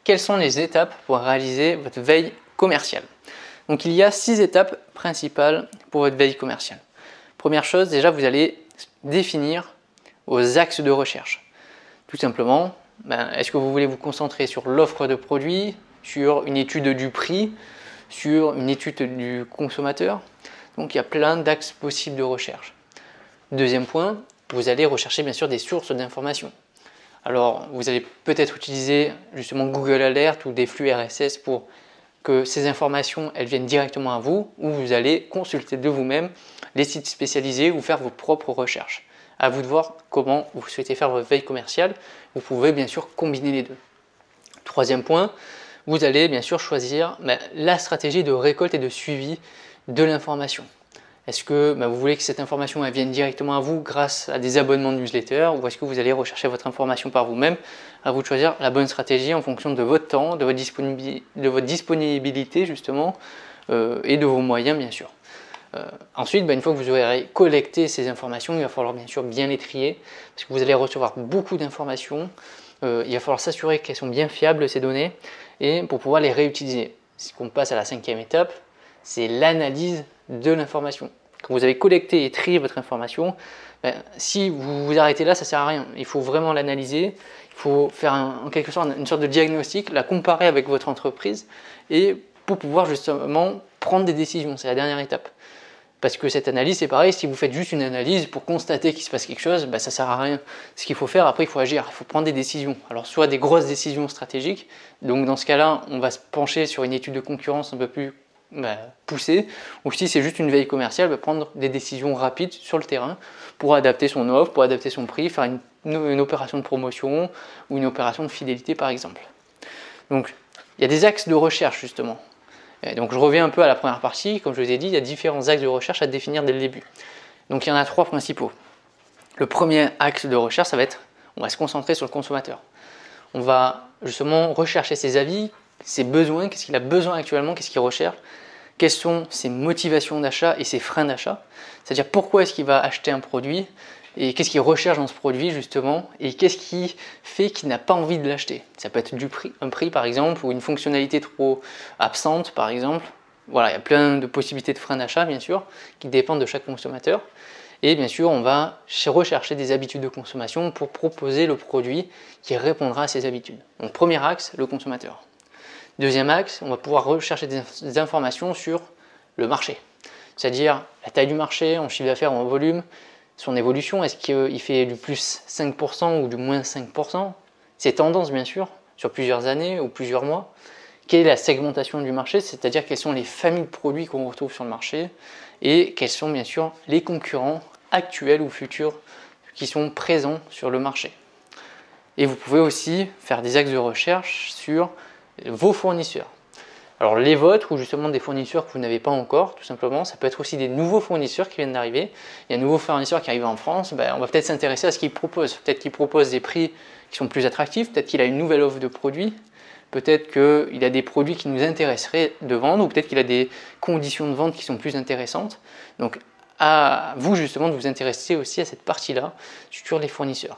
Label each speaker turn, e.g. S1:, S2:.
S1: quelles sont les étapes pour réaliser votre veille commerciale? Donc il y a 6 étapes principales pour votre veille commerciale. Première chose, déjà vous allez définir vos axes de recherche. Tout simplement, est-ce que vous voulez vous concentrer sur l'offre de produits, sur une étude du prix, sur une étude du consommateur? Donc il y a plein d'axes possibles de recherche. Deuxième point, vous allez rechercher bien sûr des sources d'informations. Alors vous allez peut-être utiliser justement Google Alert ou des flux RSS pour que ces informations elles viennent directement à vous, ou vous allez consulter de vous-même les sites spécialisés ou faire vos propres recherches. À vous de voir comment vous souhaitez faire votre veille commerciale. Vous pouvez bien sûr combiner les deux. Troisième point, vous allez bien sûr choisir la stratégie de récolte et de suivi de l'information. Est-ce que vous voulez que cette information elle vienne directement à vous grâce à des abonnements de newsletter, ou est-ce que vous allez rechercher votre information par vous-même? À vous de choisir la bonne stratégie en fonction de votre temps, de votre disponibilité justement, et de vos moyens bien sûr. Ensuite, une fois que vous aurez collecté ces informations, il va falloir bien sûr bien les trier, parce que vous allez recevoir beaucoup d'informations. Il va falloir s'assurer qu'elles sont bien fiables ces données, et pour pouvoir les réutiliser. Si on passe à la 5e étape, c'est l'analyse de l'information. Quand vous avez collecté et trié votre information, si vous vous arrêtez là, ça ne sert à rien. Il faut vraiment l'analyser, il faut faire en quelque sorte une sorte de diagnostic, la comparer avec votre entreprise, et pour pouvoir justement prendre des décisions. C'est la dernière étape. Parce que cette analyse, c'est pareil, si vous faites juste une analyse pour constater qu'il se passe quelque chose, ça ne sert à rien. Ce qu'il faut faire, après, il faut agir, il faut prendre des décisions. Alors, soit des grosses décisions stratégiques, donc dans ce cas-là, on va se pencher sur une étude de concurrence un peu plus poussée, ou si c'est juste une veille commerciale, prendre des décisions rapides sur le terrain pour adapter son offre, pour adapter son prix, faire une opération de promotion ou une opération de fidélité, par exemple. Donc, il y a des axes de recherche, justement. Donc je reviens un peu à la première partie, comme je vous ai dit, il y a différents axes de recherche à définir dès le début. Donc il y en a 3 principaux. Le premier axe de recherche, ça va être, on va se concentrer sur le consommateur. On va justement rechercher ses avis, ses besoins, qu'est-ce qu'il a besoin actuellement, qu'est-ce qu'il recherche, quelles sont ses motivations d'achat et ses freins d'achat, c'est-à-dire pourquoi est-ce qu'il va acheter un produit, et qu'est-ce qu'il recherche dans ce produit justement, et qu'est-ce qui fait qu'il n'a pas envie de l'acheter. Ça peut être un prix par exemple, ou une fonctionnalité trop absente par exemple. Voilà, il y a plein de possibilités de freins d'achat bien sûr, qui dépendent de chaque consommateur. Et bien sûr, on va rechercher des habitudes de consommation pour proposer le produit qui répondra à ses habitudes. Donc premier axe, le consommateur. Deuxième axe, on va pouvoir rechercher des informations sur le marché, c'est-à-dire la taille du marché en chiffre d'affaires ou en volume, son évolution, est-ce qu'il fait du plus 5% ou du moins 5%? Ses tendances bien sûr, sur plusieurs années ou plusieurs mois. Quelle est la segmentation du marché, c'est-à-dire quelles sont les familles de produits qu'on retrouve sur le marché, et quels sont bien sûr les concurrents actuels ou futurs qui sont présents sur le marché. Et vous pouvez aussi faire des axes de recherche sur vos fournisseurs. Alors les vôtres ou justement des fournisseurs que vous n'avez pas encore, tout simplement, ça peut être aussi des nouveaux fournisseurs qui viennent d'arriver. Il y a un nouveau fournisseur qui arrive en France, on va peut-être s'intéresser à ce qu'il propose. Peut-être qu'il propose des prix qui sont plus attractifs, peut-être qu'il a une nouvelle offre de produits, peut-être qu'il a des produits qui nous intéresseraient de vendre, ou peut-être qu'il a des conditions de vente qui sont plus intéressantes. Donc à vous justement de vous intéresser aussi à cette partie-là sur les fournisseurs.